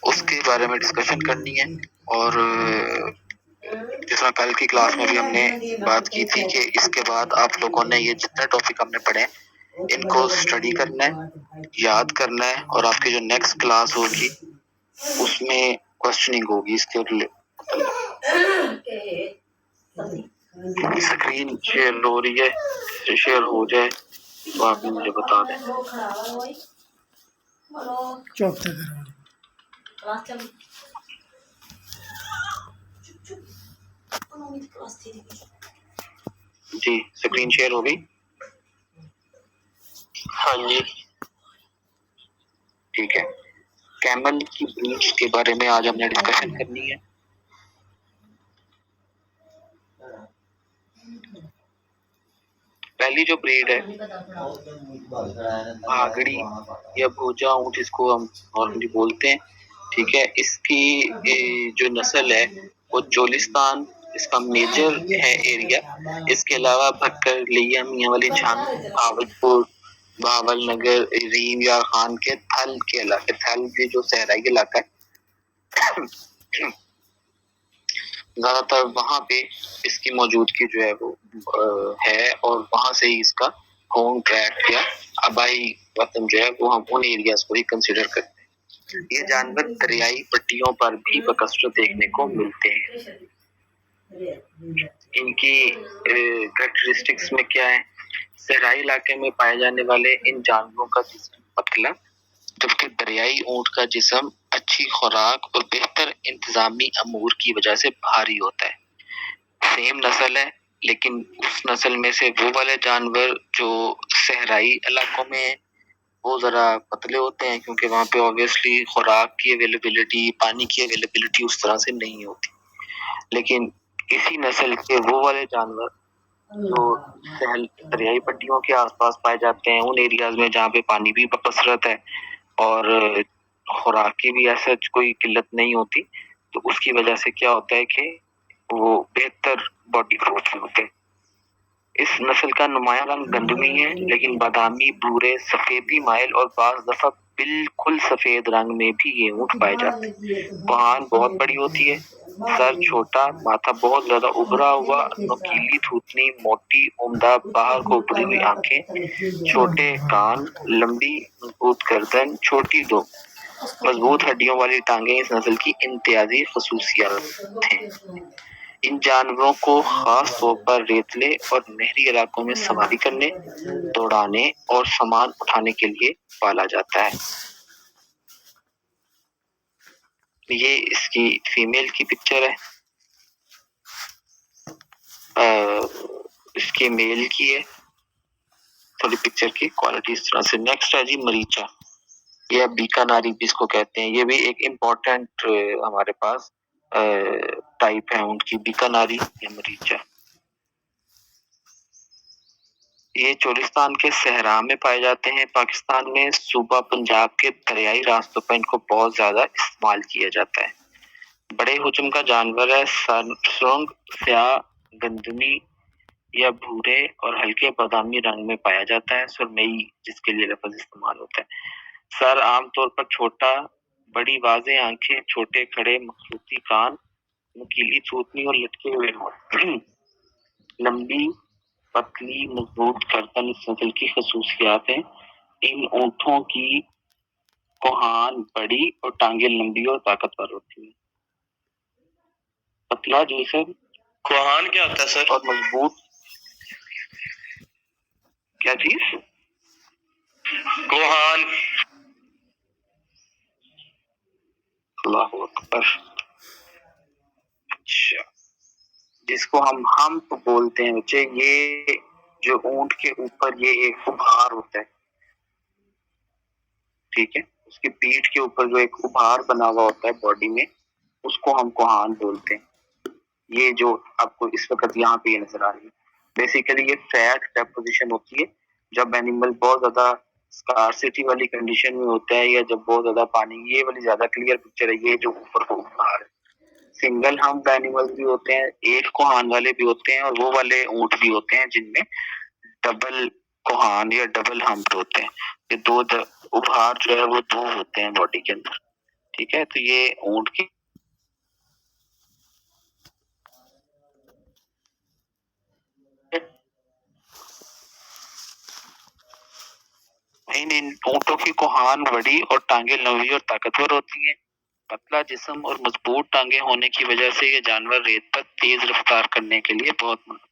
اس کے بارے میں ڈسکشن کرنی ہے. اور جس طرح کل کی کلاس میں بھی ہم نے بات کی تھی کہ اس کے بعد آپ لوگوں نے یہ جتنے ٹاپک ہم نے پڑھے ان کو اسٹڈی کرنا ہے, یاد کرنا ہے, اور آپ کی جو نیکسٹ کلاس ہوگی اس میں کوشچننگ ہوگی اس کے اسکرین شیئر ہو رہی ہے, شیئر ہو جائے تو آپ مجھے بتا دیں. جی اسکرین شیئر ہو گئی؟ ہاں جی ٹھیک ہے. کیمل کی بریڈز کے بارے میں آج ہم نے ڈسکشن کرنی ہے. پہلی جو بریڈ ہے بھاگڑی یا بھوجا اونٹ جس کو ہم نارملی بولتے ہیں, ٹھیک ہے, اس کی جو نسل ہے وہ چولستان اس کا میجر ہے ایریا. اس کے علاوہ بھکر, لیا, میاں والی جھانگ, بھاولپور, بھاول نگر, ریم یا خان کے تھل کے علاقے, تھل بھی جو صحرائی علاقہ ہے زیادہ تر وہاں پہ اس کی موجودگی جو ہے وہ ہے, اور وہاں سے ہی اس کا ہوم ٹریک یا آبائی وطن جو ہے وہ ہم ان ایریاز کو ہی کنسیڈر کرتے ہیں. یہ جانور دریائی پٹیوں پر بھی بکثرت دیکھنے کو ملتے ہیں. ان کی کریکٹرسٹکس میں کیا ہے؟ صحرائی علاقے میں پائے جانے والے ان جانوروں کا جسم پتلا, جبکہ دریائی اونٹ کا جسم اچھی خوراک اور بہتر انتظامی امور کی وجہ سے بھاری ہوتا ہے. سیم نسل ہے لیکن اس نسل میں سے وہ والے جانور جو صحرائی علاقوں میں وہ ذرا پتلے ہوتے ہیں, کیونکہ وہاں پہ obviously خوراک کی اویلیبلٹی, پانی کی اویلیبلٹی اس طرح سے نہیں ہوتی. لیکن اسی نسل کے وہ والے جانور جو دریائی پٹیوں کے آس پاس پائے جاتے ہیں, ان ایریاز میں جہاں پہ پانی بھی بکثرت ہے اور خوراک کی بھی ایسا کوئی قلت نہیں ہوتی, تو اس کی وجہ سے کیا ہوتا ہے کہ وہ بہتر باڈی گروتھ میں ہوتے ہیں. اس نسل کا نمایاں رنگ گندمی ہے, لیکن بادامی, بھورے, سفیدی مائل اور بعض دفعہ بالکل سفید رنگ میں بھی یہ اونٹ پائے جاتے ہیں. پہان بہت بڑی ہوتی ہے, سر چھوٹا, ماتھا بہت زیادہ ابھرا ہوا, نوکیلی تھوتنی, موٹی عمدہ باہر کو ابھری ہوئی آنکھیں, چھوٹے کان, لمبی مضبوط گردن, چھوٹی دو مضبوط ہڈیوں والی ٹانگیں اس نسل کی امتیازی خصوصیات ہیں. ان جانوروں کو خاص طور پر ریتلے اور نہری علاقوں میں سواری کرنے, دوڑانے اور سامان اٹھانے کے لیے پالا جاتا ہے. یہ اس کی فیمیل کی پکچر ہے, اس کے میل کی ہے. تھوڑی پکچر کی کوالٹی اس طرح سے. نیکسٹ ہے جی مریچا یا بیکاناری بھی اس کو کہتے ہیں. یہ بھی ایک امپورٹنٹ ہمارے پاس ٹائپ ہے ان کی, بیکاناری یا مریچا. یہ چولستان کے صحرا میں پائے جاتے ہیں. پاکستان میں صوبہ پنجاب کے دریائی راستوں پر ان کو بہت زیادہ استعمال کیا جاتا ہے. بڑے حجم کا جانور ہے, سرنگ سیاہ, گندمی یا بھورے اور ہلکے بادامی رنگ میں پایا جاتا ہے. سرمئی جس کے لیے لفظ استعمال ہوتا ہے. سر عام طور پر چھوٹا, بڑی واضح آنکھیں, چھوٹے کھڑے مخصوصی کان, نکیلی تھوتنی اور لٹکے ہوئے ہونٹ. لمبی پتلی مضبوط گردن اس نسل کی خصوصیات ہیں. ان اونٹوں کی کوہان بڑی اور ٹانگیں لمبی اور طاقتور ہوتی ہیں. پتلا جیسے کوہان کیا ہوتا ہے سر؟ اور مضبوط کیا چیز؟ کوہان. اللہ اکبر. اچھا, جس کو ہم بولتے ہیں بچے, یہ جو اونٹ کے اوپر یہ ایک ابھار ہوتا ہے, ٹھیک ہے, اس کی پیٹھ کے اوپر جو ایک ابھار بنا ہوا ہوتا ہے باڈی میں, اس کو ہم کوہان بولتے ہیں. یہ جو آپ کو اس وقت یہاں پہ یہ نظر آ رہی ہے, بیسیکلی یہ فیٹ ڈیپوزیشن ہوتی ہے جب اینیمل بہت زیادہ اسکارسٹی والی کنڈیشن میں ہوتا ہے, یا جب بہت زیادہ پانی. یہ والی زیادہ کلیئر پکچر ہے, یہ جو اوپر کو ابھار ہے. سنگل ہمپ اینیمل بھی ہوتے ہیں, ایک کوہان والے بھی ہوتے ہیں, اور وہ والے اونٹ بھی ہوتے ہیں جن میں ڈبل کوہان یا ڈبل ہمپ ہوتے ہیں. یہ دو ابھار جو ہے وہ دو ہوتے ہیں باڈی کے اندر. ٹھیک ہے، تو یہ اونٹ کی ان اونٹوں کی کوہان بڑی اور ٹانگیں لمبی اور طاقتور ہوتی ہیں. پتلا جسم اور مضبوط ٹانگیں ہونے کی وجہ سے یہ جانور ریت پر تیز رفتار کرنے کے لیے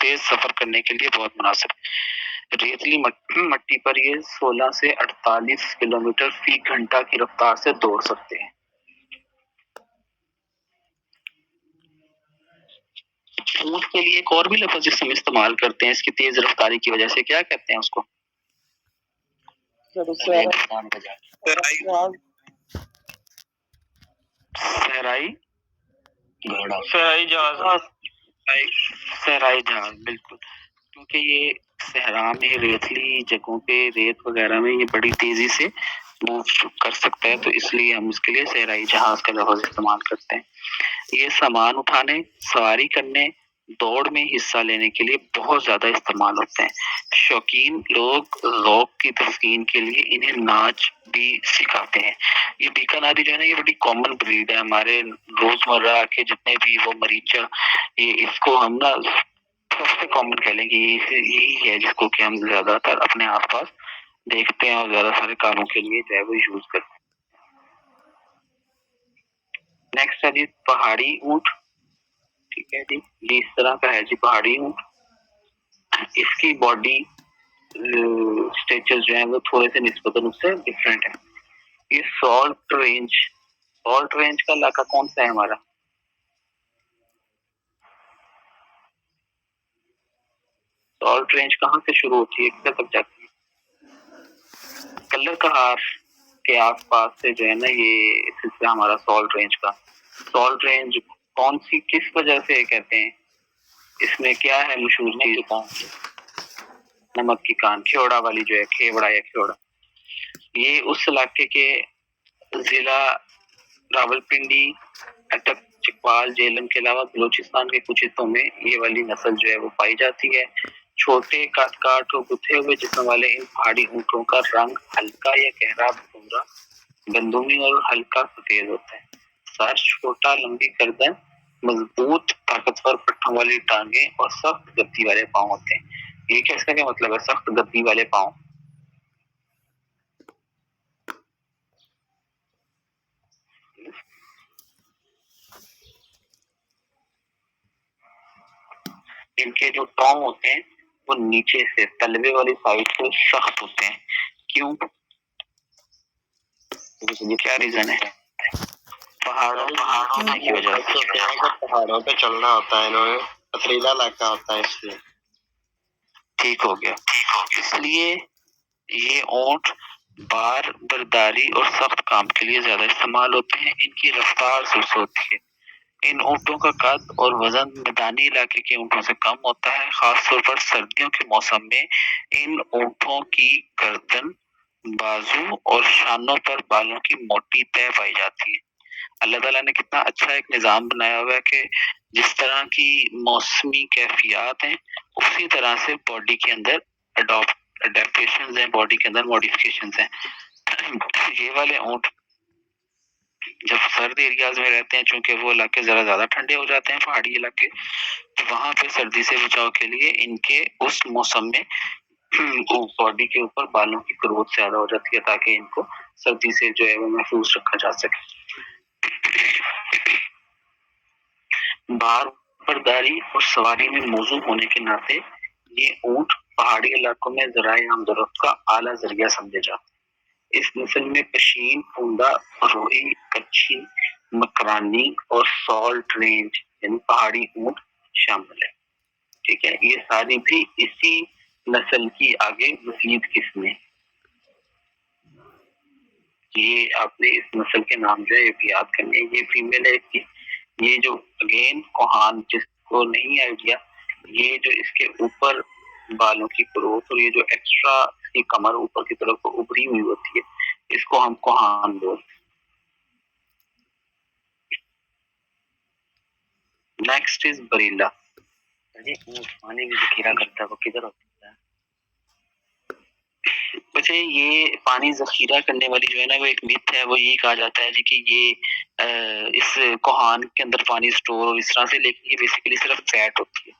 تیز سفر کرنے کے لیے بہت مناسب ہے. ریتلی مٹی پر یہ 16 سے 48 کلومیٹر فی گھنٹہ کی رفتار سے دوڑ سکتے ہیں. اونٹ کے لیے ایک اور بھی لفظ جس ہم استعمال کرتے ہیں اس کی تیز رفتاری کی وجہ سے، کیا کہتے ہیں اس کو؟ صحرائی جہاز. صحرائی جہاز، بالکل. کیونکہ یہ صحرا میں ریتلی جگہوں پہ ریت وغیرہ میں یہ بڑی تیزی سے موو کر سکتا ہے، تو اس لیے ہم اس کے لیے صحرائی جہاز کا لفظ استعمال کرتے ہیں. یہ سامان اٹھانے، سواری کرنے، دوڑ میں حصہ لینے کے لیے بہت زیادہ استعمال ہوتے ہیں. شوقین لوگ ذوق کی تسکین کے لیے انہیں ناچ بھی سکھاتے ہیں. یہ بیکاناری جو ہے نا، یہ بڑی کامن بریڈ ہے ہمارے روزمرہ کے جتنے بھی وہ مریچہ، یہ اس کو ہم نا سب سے کامن کہہ لیں گے، یہی ہے جس کو کہ ہم زیادہ تر اپنے آس پاس دیکھتے ہیں اور زیادہ سارے کاموں کے لیے جو ہے وہ یوز کرتے ہیں. نیکسٹ ہے جی پہاڑی اونٹ. ٹھیک ہے جی، یہ اس طرح کا ہے جی پہاڑی اونٹ. اس کی باڈی اسٹیچر جو ہیں وہ تھوڑے سے نسبتاً اس سے ڈفرینٹ ہے. یہ سالٹ رینج کا علاقہ کون سا ہے ہمارا؟ سالٹ رینج کہاں سے شروع ہوتی ہے کدھر تک جاتی ہے؟ کلر کہار کے آس پاس سے جو ہے نا یہ سلسلہ ہمارا سالٹ رینج کا. سالٹ رینج کون سی کس وجہ سے کہتے ہیں؟ اس میں کیا ہے مشہور چیز؟ نمک کی کان، کھیوڑا والی جو ہے، کھیوڑا یا کھیوڑا. یہ اس علاقے کے ضلع راول پنڈی، اٹک، چکوال، جیلم کے علاوہ بلوچستان کے کچھ حصوں میں یہ والی نسل جو ہے وہ پائی جاتی ہے. چھوٹے کاٹ اور گتھے ہوئے جسم والے ان پہاڑی اونٹوں کا رنگ ہلکا یا گہرا بھورا، گندمی اور ہلکا سفید ہوتا ہے. سر چھوٹا، لمبی گردن، مضبوط طاقتور پٹھوں والی ٹانگیں اور سخت گدی والے پاؤں ہوتے ہیں. یہ کیا اس کا کیا مطلب ہے سخت گدی والے پاؤں؟ ان کے جو ٹانگ ہوتے ہیں وہ نیچے سے تلوے والی سائڈ سے سخت ہوتے ہیں. کیوں؟ کیا ریزن ہے؟ پہاڑوں کی وجہ سے. پہاڑوں پہ چلنا ہوتا ہے انہوں نے، پتھریلا علاقہ ہوتا ہے اس لیے. ٹھیک ہو گیا. اس لیے یہ اونٹ بار برداری اور سخت کام کے لیے زیادہ استعمال ہوتے ہیں. ان کی رفتار سست ہوتی ہے. ان اونٹوں کا قد اور وزن میدانی علاقے کے اونٹوں سے کم ہوتا ہے. خاص طور پر سردیوں کے موسم میں ان اونٹوں کی گردن، بازو اور شانوں پر بالوں کی موٹی تہ پائی جاتی ہے. اللہ تعالیٰ نے کتنا اچھا ایک نظام بنایا ہوا ہے کہ جس طرح کی موسمی کیفیات ہیں اسی طرح سے باڈی کے اندر اڈیپٹیشنز ہیں، باڈی کے اندر موڈیفکیشنز ہیں. یہ والے اونٹ جب سرد ایریاز میں رہتے ہیں، چونکہ وہ علاقے ذرا زیادہ ٹھنڈے ہو جاتے ہیں پہاڑی علاقے، تو وہاں پہ سردی سے بچاؤ کے لیے ان کے اس موسم میں باڈی کے اوپر بالوں کی گروتھ زیادہ ہو جاتی ہے تاکہ ان کو سردی سے جو ہے وہ محفوظ رکھا جا سکے. بار برداری اور سواری میں موزوں ہونے کے ناطے یہ اونٹ پہاڑی علاقوں میں ذرائع آمدورفت کا اعلیٰ ذریعہ سمجھے جاتے ہیں. اس نسل میں پشین، پونڈا، روہی، کچھی، مکرانی اور سالٹ رینج یعنی پہاڑی اونٹ شامل ہے. ٹھیک ہے، یہ ساری بھی اسی نسل کی آگے مزید قسمیں. یہ آپ نے اس نسل کے نام جو ہے یہ بھی یاد کرنے. یہ فیمیل ہے اس کی. یہ جو اگین کوہان جس کو نہیں آئیڈیا، یہ جو اس کے اوپر بالوں کی گروتھ اور یہ جو ایکسٹرا اس کی کمر اوپر کی طرف ابری ہوئی ہوتی ہے اس کو ہم کوہان بولتے ہیں. نیکسٹ از بریلا. پانی بھی ذخیرہ کرتا ہے، وہ کدھر ہوتا ہے؟ ویسے یہ پانی ذخیرہ کرنے والی جو ہے نا وہ ایک مت ہے، وہ یہی کہا جاتا ہے جی کہ یہ اس کوہان کے اندر پانی اسٹور اور اس طرح سے، لیکن یہ بیسیکلی صرف فیٹ ہوتی ہے.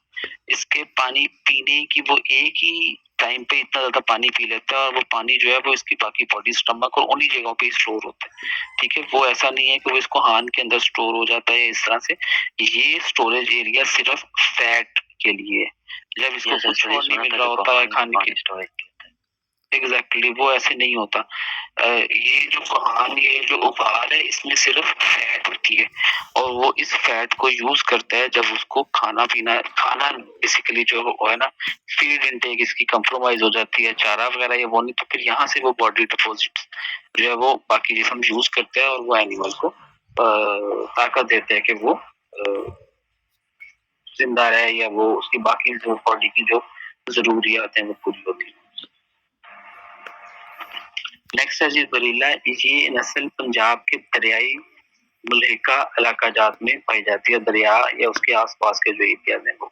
اس کے پانی پینے کی وہ ایک ہی ٹائم پہ اتنا زیادہ پانی پی لیتا ہے اور وہ پانی جو ہے وہ اس کی باقی باڈی اسٹمک اور انہی جگہوں پہ اسٹور ہوتا ہے. ٹھیک ہے، وہ ایسا نہیں ہے کہ وہ اس کوہان کے اندر اسٹور ہو جاتا ہے اس طرح سے. یہ اسٹوریج ایریا صرف فیٹ کے لیے، جب اس کو کچھ اور نہیں مل رہا ہوتا ہے کھانے کے ایگزیکٹلی وہ ایسے نہیں ہوتا. یہ جو کوہان، یہ جو ابار ہے، اس میں صرف فیٹ ہوتی ہے اور وہ اس فیٹ کو یوز کرتا ہے جب اس کو کھانا بیسیکلی جو ہے نا فیڈ انٹیک اس کی کمپرومائز ہو جاتی ہے، چارہ وغیرہ یا وہ نہیں، تو پھر یہاں سے وہ باڈی ڈپوزٹ جو ہے وہ باقی جسم یوز کرتا ہے اور وہ اینیمل کو طاقت دیتے ہیں کہ وہ زندہ رہے یا وہ اس کی باقی جو باڈی کی جو ضروریات ہیں وہ پوری ہوتی ہیں. نیکسٹ ہے جی بریلا. یہ نسل پنجاب کے دریائی ملحقہ علاقہ جات میں پائی جاتی ہے، دریا یا اس کے آس پاس کے جو ایریاز ہیں وہ.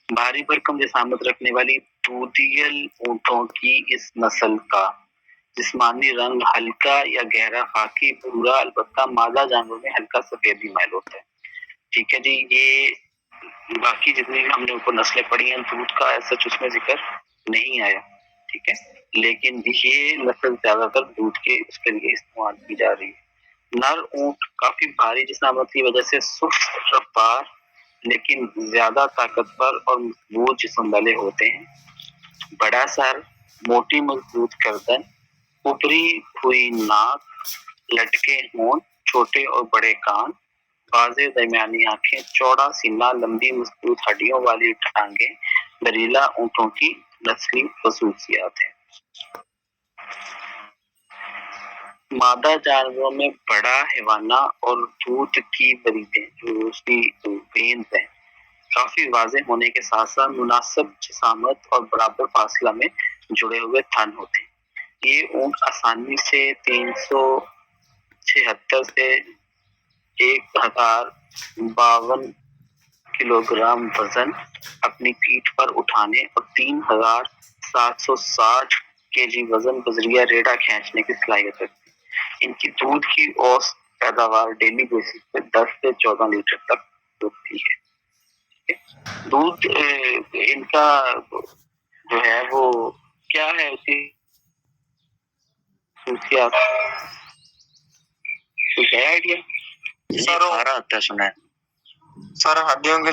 بھاری بھرکم جسامت رکھنے والی دودیل اونٹوں کی اس نسل کا جسمانی رنگ ہلکا یا گہرا خاکی بھورا، البتہ مادہ جانور میں ہلکا سفیدی مائل ہوتا ہے. ٹھیک ہے جی. یہ باقی جتنی بھی ہم نے اوپر نسلیں پڑھی ہیں دودھ کا ایسا اس میں ذکر نہیں آیا. ٹھیک ہے، لیکن یہ نسل زیادہ تر دودھ کے اس کے لیے استعمال کی جا رہی ہے. نر اونٹ کافی بھاری جسامت کی وجہ سے سست رفتار لیکن زیادہ طاقتور اور مضبوط جسم والے ہوتے ہیں. بڑا سر، موٹی مضبوط گردن، ابری ہوئی ناک، لٹکے ہونٹ، چھوٹے اور بڑے کان، واضح درمیانی آنکھیں، چوڑا سینہ، لمبی مضبوط ہڈیوں والی ٹانگیں بریلا اونٹوں کی نسلی خصوصیات ہیں. مادہ جانوروں میں بڑا حیوانہ اور دودھ کی بریدیں جو اس کی وینز ہیں کافی واضح ہونے کے ساتھ ساتھ مناسب جسامت اور برابر فاصلہ میں جڑے ہوئے تھن ہوتے ہیں. یہ اونٹ آسانی سے 376 سے 1052 کلو گرام وزن اپنی پیٹھ پر اٹھانے اور 3760 کے جی وزن بذریعہ ریڑھا کھینچنے کی صلاحیت رکھتے ہیں. ان کی دودھ کی اوسط پیداوار ڈیلی بیسس پہ 10 سے 14 لیٹر تک ہوتی ہے. دودھ ان کا جو ہے وہ کیا ہے اس کی خصوصیات؟ کچھ ہے آئیڈیا؟ سر ہڈیوں کے